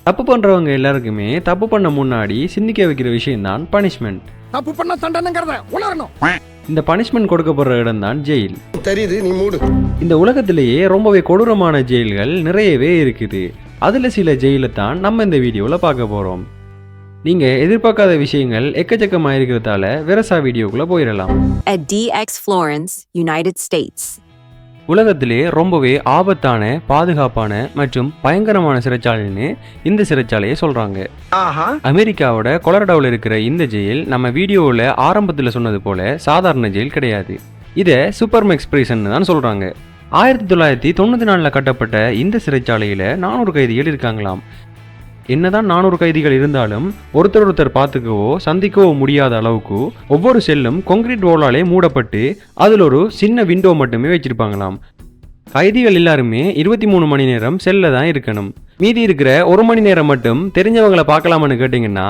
தப்பு பண்றவங்க எல்லாருக்குமே தப்பு பண்ண முன்னாடி சிந்திக்க வைக்கிற விஷயம் தான் பனிஷ்மெண்ட். தப்பு பண்ண தண்டனைங்கறத உணரணும். இந்த பனிஷ்மெண்ட் கொடுக்கப்படுற இடம் தான் ஜெயில். தெரியுது, நீ மூடு. இந்த உலகத்திலேயே ரொம்பவே கொடூரமான ஜெயில்கள் நிறையவே இருக்குது. அதுல சில ஜெயிலை தான் நம்ம இந்த வீடியோல பார்க்க போறோம். நீங்க எதிர்பார்க்காத விஷயங்கள் எக்கச்சக்கமாக இருக்கிறதால வெரசா வீடியோக்குள்ள போயிடலாம். At DX Florence, United States. உலகத்திலே ரொம்பவே ஆபத்தான, பாதுகாப்பான மற்றும் பயங்கரமான சிறைச்சாலைன்னு இந்த சிறைச்சாலையை சொல்றாங்க. அமெரிக்காவோட கொலரடோவில் இருக்கிற இந்த ஜெயில் நம்ம வீடியோவில் ஆரம்பத்தில் சொன்னது போல சாதாரண ஜெயில் கிடையாது. இதை சூப்பர்மெக்ஸ் பிரிசன் தான் சொல்றாங்க. 1994 கட்டப்பட்ட இந்த சிறைச்சாலையில 400 கைதிகள் இருக்காங்களாம். என்னதான் 400 கைதிகள் இருந்தாலும் ஒருத்தர் பார்த்துக்கவோ சந்திக்கவோ முடியாத அளவுக்கு ஒவ்வொரு செல்லும் கான்கிரீட் வாலாலே மூடப்பட்டு அதில் ஒரு சின்ன விண்டோ மட்டுமே வச்சிருப்பாங்களாம். கைதிகள் எல்லாருமே 23 மணி நேரம் செல்ல தான் இருக்கணும். மீதி இருக்கிற 1 மணி நேரம் மட்டும் தெரிஞ்சவங்களை பார்க்கலாமான்னு கேட்டிங்கன்னா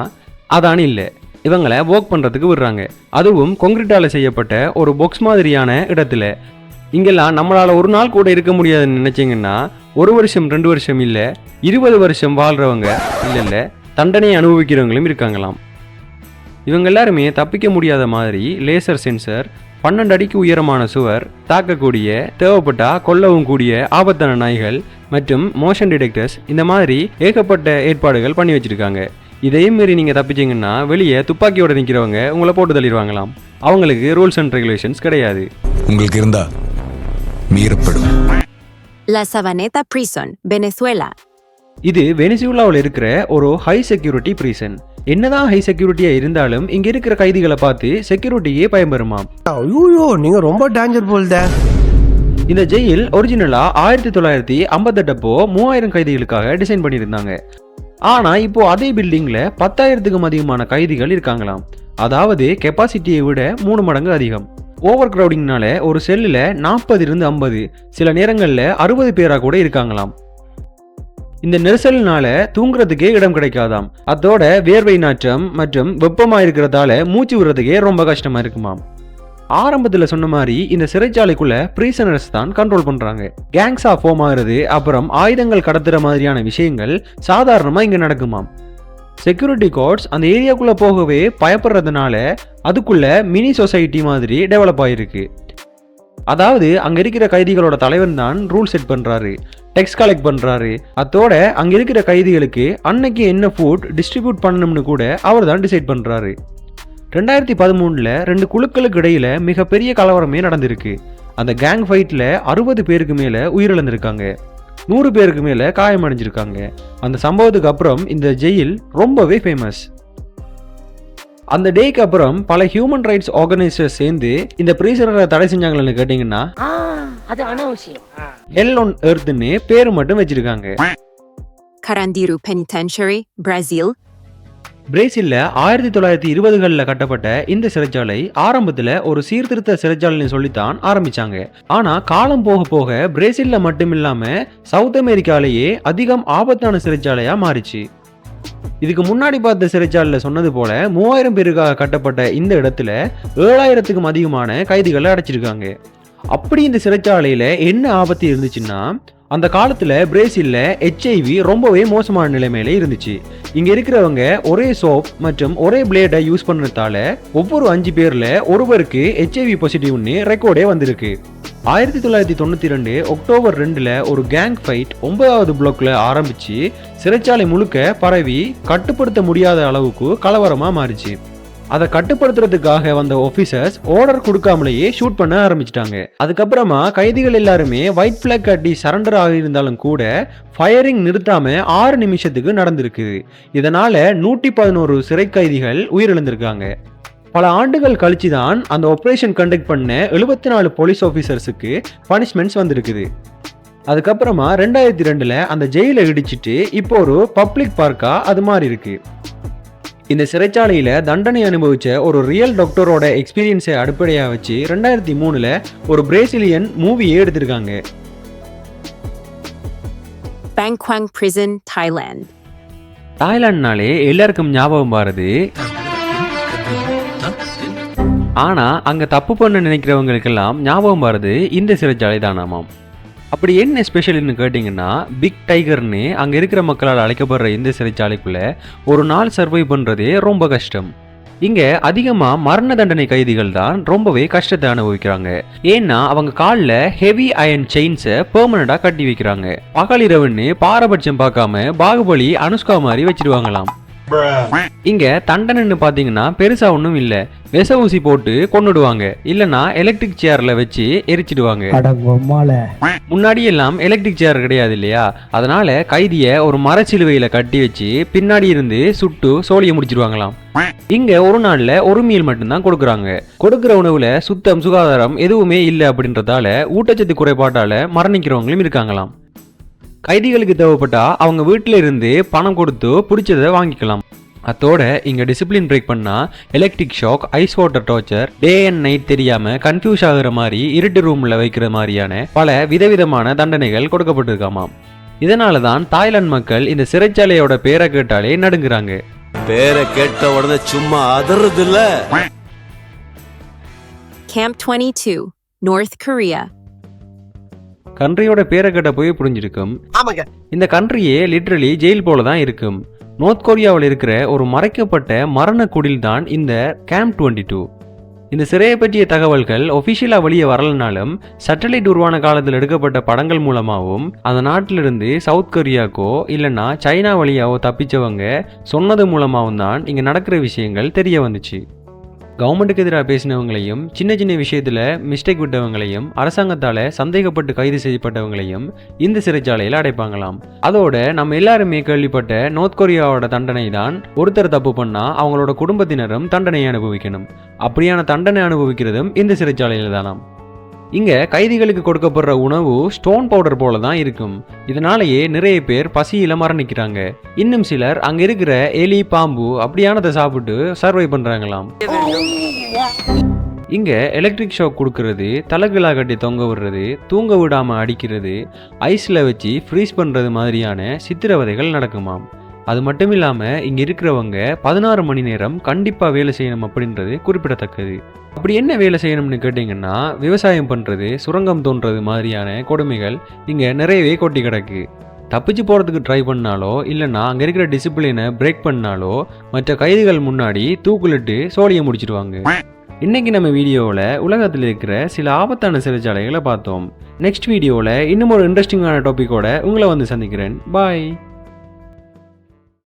அதான் இல்லை. இவங்களை ஒர்க் பண்ணுறதுக்கு விடுறாங்க. அதுவும் கான்கிரீட்டால் செய்யப்பட்ட ஒரு பாக்ஸ் மாதிரியான இடத்துல. இங்கெல்லாம் நம்மளால் ஒரு நாள் கூட இருக்க முடியாதுன்னு நினச்சிங்கன்னா 1 வருஷம் 2 வருஷம் இல்லை 20 வருஷம் வாழ்கிறவங்க இல்லை தண்டனை அனுபவிக்கிறவங்களும் இருக்காங்களாம். இவங்க எல்லாருமே தப்பிக்க முடியாத மாதிரி லேசர் சென்சர், 12 அடிக்கு உயரமான சுவர், தாக்கக்கூடிய தேவைப்பட்டா கொல்லவும் கூடிய ஆபத்தான நாய்கள் மற்றும் மோஷன் டிடெக்டர்ஸ், இந்த மாதிரி ஏகப்பட்ட ஏற்பாடுகள் பண்ணி வச்சிருக்காங்க. இதையும் மீறி நீங்கள் தப்பிச்சிங்கன்னா வெளியே துப்பாக்கியோட நிற்கிறவங்க உங்களை போட்டு தள்ளிடுவாங்களாம். அவங்களுக்கு ரூல்ஸ் அண்ட் ரெகுலேஷன்ஸ் கிடையாது. உங்களுக்கு இருந்தா மீறப்படும். La Sabaneta Prison, Venezuela. இது வெனிசுலாவில் இருக்கிற ஒரு ஹை செக்யூரிட்டி பிரிசன். என்னதான் ஹை செக்யூரிட்டியா இருந்தாலும் இங்க இருக்கிற கைதிகளை பார்த்து செக்யூரிட்டியே பயன்பெறுமாம். ஐயோ, நீங்க ரொம்ப டேஞ்சர் போல்த. இந்த ஜெயில் ஒரிஜினலா 1958 அப்போ 3000 கைதிகளுக்காக டிசைன் பண்ணியிருந்தாங்க. ஆனா இப்போ அதே பில்டிங்ல 10,000க்கும் அதிகமான கைதிகள் இருக்காங்களாம். அதாவது கெப்பாசிட்டியை விட 3 மடங்கு அதிகம். ஓவர் கிரௌடிங்னால ஒரு செல்லில் 40 to 50, சில நேரங்களில் 60 பேரா கூட இருக்காங்களாம். இந்த நெரிசல்னால தூங்குறதுக்கே இடம் கிடைக்காதாம். அதோட வேர்வை நாற்றம் மற்றும் வெப்பமாக இருக்கிறதால மூச்சு விடுறதுக்கே ரொம்ப கஷ்டமா இருக்குமாம். ஆரம்பத்தில் சொன்ன மாதிரி இந்த சிறைச்சாலைக்குள்ள பிரிசனர்ஸ் தான் கண்ட்ரோல் பண்றாங்க. கேங்ஸா ஃபார்ம் ஆகுறது, அப்புறம் ஆயுதங்கள் கடத்துற மாதிரியான விஷயங்கள் சாதாரணமாக இங்கே நடக்குமாம். செக்யூரிட்டி கார்ட்ஸ் அந்த ஏரியாக்குள்ளே போகவே பயப்படுறதுனால அதுக்குள்ள மினி சொசைட்டி மாதிரி டெவலப் ஆகிருக்கு. அதாவது அங்கே இருக்கிற கைதிகளோட தலைவன் தான் ரூல் செட் பண்ணுறாரு, டெக்ஸ் கலெக்ட் பண்ணுறாரு. அதோட அங்கே இருக்கிற கைதிகளுக்கு அன்னைக்கு என்ன ஃபுட் டிஸ்ட்ரிபியூட் பண்ணணும்னு கூட அவர் தான் டிசைட் பண்ணுறாரு. 2013 2 குழுக்களுக்கு இடையில மிகப்பெரிய கலவரமே நடந்திருக்கு. அந்த கேங் ஃபைட்டில் 60 பேருக்கு மேலே உயிரிழந்திருக்காங்க, 100 பேருக்கு மேலே காயமடைஞ்சிருக்காங்க. அந்த சம்பவத்துக்கு அப்புறம் இந்த ஜெயில் ரொம்பவே ஃபேமஸ். அந்த டேக்கு அப்புறம் பல ஹியூமன் ரைட்ஸ் ஆர்கனைசர்ஸ் சேர்ந்து இந்த பிரிசனரை தடை செஞ்சாங்கன்னு கேட்டீங்கன்னா அது அனாவசியம். ஹெல் ஆன் எர்த்னு பேரு மட்டும் வச்சிருக்காங்க. Carandiru Penitentiary, Brazil. பிரேசில்ல 1920களில் கட்டப்பட்ட இந்த சிறைச்சாலை ஆரம்பத்தில் ஒரு சீர்திருத்த சிறைச்சாலைன்னு சொல்லித்தான் ஆரம்பிச்சாங்க. ஆனா காலம் போக போக பிரேசில்ல மட்டும் இல்லாம சவுத் அமெரிக்காலேயே அதிகம் ஆபத்தான சிறைச்சாலையா மாறிச்சு. இதுக்கு முன்னாடி பார்த்த சிறைச்சாலையில் சொன்னது போல 3000 பேருக்காக கட்டப்பட்ட இந்த இடத்துல 7000க்கும் அதிகமான கைதிகளை அடைச்சிருக்காங்க. அப்படி இந்த சிறைச்சாலையில என்ன ஆபத்து இருந்துச்சுன்னா, அந்த காலத்துல பிரேசில்ல HIV ரொம்பவே மோசமான நிலைமையில இருந்துச்சு. இங்க இருக்கிறவங்க ஒரே சோப் மற்றும் ஒரே பிளேடை யூஸ் பண்ணதால ஒவ்வொரு 5 பேர்ல ஒருவருக்கு HIV பாசிட்டிவ்னு ரெக்கார்டே வந்திருக்கு. 1992 அக்டோபர் 2 ஒரு கேங் ஃபைட் 9வது பிளாக்ல ஆரம்பிச்சு சிறைச்சாலை முழுக்க பரவி கட்டுப்படுத்த முடியாத அளவுக்கு கலவரமா மாறிச்சு. அதை கட்டுப்படுத்துறதுக்காக வந்த ஆபீசர்ஸ் ஆர்டர் கொடுக்காமலேயே ஷூட் பண்ண ஆரம்பிச்சிட்டாங்க. அதுக்கப்புறமா கைதிகள் எல்லாருமே ஒயிட் பிளாக் கட்டி சரண்டர் ஆகியிருந்தாலும் கூட ஃபயரிங் நிறுத்தாம 6 நிமிஷத்துக்கு நடந்திருக்கு. இதனால 111 சிறை கைதிகள் உயிரிழந்திருக்காங்க. பல ஆண்டுகள் கழிச்சு தான் அந்த ஆபரேஷன் கண்டக்ட் பண்ண 74 போலீஸ் ஆஃபீஸர்ஸுக்கு பனிஷ்மெண்ட்ஸ் வந்திருக்குது. அதுக்கப்புறமா 2002 அந்த ஜெயிலை இடிச்சிட்டு இப்போ ஒரு பப்ளிக் பார்க்கா அது மாதிரி இருக்கு. இந்த சிறைச்சாலையில தண்டனை அனுபவிச்ச ஒரு ரியல் டாக்டரோட எக்ஸ்பீரியன்ஸை அடிப்படையாக வச்சு 2003 ஒரு பிரேசிலியன் மூவியே எடுத்திருக்காங்க. Bangkwang Prison, Thailand. தாய்லாந்துனாலே எல்லாருக்கும் ஞாபகம் பாருது. ஆனா அங்க தப்பு பண்ண நினைக்கிறவங்களுக்கெல்லாம் ஞாபகம் பாருது இந்த சிறைச்சாலை தானாமாம். அப்படி என்ன ஸ்பெஷல்னு கேட்டிங்கன்னா, பிக் டைகர்னு அங்கே இருக்கிற மக்களால் அழைக்கப்படுற இந்த சிறைச்சாலைக்குள்ள ஒரு நாள் சர்வை பண்ணுறதே ரொம்ப கஷ்டம். இங்கே அதிகமாக மரண தண்டனை கைதிகள் தான் ரொம்பவே கஷ்டத்தை அனுபவிக்கிறாங்க. ஏன்னா அவங்க காலில் ஹெவி அயன் செயின்ஸை பெர்மனண்டாக கட்டி வைக்கிறாங்க. பகல் இரவுன்னு பாரபட்சம் பார்க்காம பாகுபலி அனுஷ்கா மாதிரி வச்சிருவாங்களாம். இங்க தண்டனைன்னு பாத்தீங்கன்னா பெருசா ஒன்றும் இல்ல. விஷ ஊசி போட்டு கொன்னுடுவாங்க, இல்லனா எலக்ட்ரிக் சேர்ல வச்சு எரிச்சிடுவாங்க. முன்னாடி எல்லாம் எலக்ட்ரிக் சேர் கிடையாது இல்லையா, அதனால கைதிய ஒரு மரச்சிலுவையில கட்டி வச்சு பின்னாடி இருந்து சுட்டு சோழிய முடிச்சிருவாங்களாம். இங்க ஒரு நாள்ல ஒரு மீல் மட்டும்தான் கொடுக்குறாங்க. கொடுக்குற உணவுல சுத்தம் சுகாதாரம் எதுவுமே இல்லை அப்படின்றதால ஊட்டச்சத்து குறைபாட்டால மரணிக்கிறவங்களும் இருக்காங்களாம். கைதிகளுக்கு தேவைப்பட்டா அவங்க வீட்டில இருந்து பணம் கொடுத்து பிடிச்சதை வாங்கிக்கலாம். அதோட இங்க டிசிப்ளின் பிரேக் பண்ணா electric shock, ice water torture, day and night தெரியாம கன்ஃபியூஸ் ஆகுற மாதிரி இருட்டு ரூம்ல வைக்கிற மாதிரியான பல விதவிதமான தண்டனைகள் கொடுக்கப்பட்டிருக்காமாம். இதனால தான் தாய்லாந்து மக்கள் இந்த சிறைச்சாலையோட பேரை கேட்டாலே நடுங்குறாங்க. பேரை கேட்ட உடனே சும்மா அதறது இல்ல. Camp 22, North Korea. கண்ட்ரியோட பேரை கேட்ட போய் புரிஞ்சிருக்கும். இந்த கண்ட்ரியே லிட்ரலி ஜெயில் போல தான் இருக்கும். நார்த் கொரியாவில் இருக்கிற ஒரு மறைக்கப்பட்ட மரண குடில் தான் இந்த கேம்ப் 22. இந்த சிறையை பற்றிய தகவல்கள் ஒஃபிஷியலாக வெளியே வரலனாலும் சேட்டலைட் உருவான காலத்தில் எடுக்கப்பட்ட படங்கள் மூலமாகவும் அந்த நாட்டிலிருந்து சவுத் கொரியாக்கோ இல்லைன்னா சைனா வழியாவோ தப்பிச்சவங்க சொன்னது மூலமாகவும் தான் இங்கே நடக்கிற விஷயங்கள் தெரிய வந்துச்சு. கவர்மெண்ட்டுக்கு எதிராக பேசினவங்களையும், சின்ன சின்ன விஷயத்தில் மிஸ்டேக் விட்டவங்களையும், அரசாங்கத்தால் சந்தேகப்பட்டு கைது செய்யப்பட்டவங்களையும் இந்த சிறைச்சாலையில் அடைப்பாங்களாம். அதோட நம்ம எல்லாருமே கேள்விப்பட்ட நார்த் கொரியாவோட தண்டனை தான் ஒருத்தர் தப்பு பண்ணால் அவங்களோட குடும்பத்தினரும் தண்டனையை அனுபவிக்கணும். அப்படியான தண்டனை அனுபவிக்கிறதும் இந்த சிறைச்சாலையில் தானாம். இங்கே கைதிகளுக்கு கொடுக்கப்படுற உணவு ஸ்டோன் பவுடர் போல தான் இருக்கும். இதனாலேயே நிறைய பேர் பசியில் மரணிக்கிறாங்க. இன்னும் சிலர் அங்கே இருக்கிற எலி, பாம்பு அப்படியானதை சாப்பிட்டு சர்வை பண்ணுறாங்களாம். இங்கே எலக்ட்ரிக் ஷாக் கொடுக்கறது, தலைகளாக கட்டி தொங்க விடுறது, தூங்க விடாமல் அடிக்கிறது, ஐஸில் வச்சு ஃப்ரீஸ் பண்ணுறது மாதிரியான சித்திரவதைகள் நடக்குமாம். அது மட்டும் இல்லாமல் இங்கே இருக்கிறவங்க 16 மணி நேரம் கண்டிப்பாக வேலை செய்யணும் அப்படின்றது குறிப்பிடத்தக்கது. அப்படி என்ன வேலை செய்யணும்னு கேட்டிங்கன்னா, விவசாயம் பண்ணுறது, சுரங்கம் தோன்றது மாதிரியான கொடுமைகள் இங்கே நிறையவே கொட்டி கிடக்கு. தப்பிச்சு போகிறதுக்கு ட்ரை பண்ணாலோ இல்லைன்னா அங்கே இருக்கிற டிசிப்ளினை பிரேக் பண்ணாலோ மற்ற கைதிகள் முன்னாடி தூக்குலிட்டு சோழியை முடிச்சிடுவாங்க. இன்னைக்கு நம்ம வீடியோவில் உலகத்தில் இருக்கிற சில ஆபத்தான சிறைச்சாலைகளை பார்த்தோம். நெக்ஸ்ட் வீடியோவில் இன்னும் ஒரு இன்ட்ரெஸ்டிங்கான டாப்பிக்கோட உங்களை வந்து சந்திக்கிறேன். பாய்.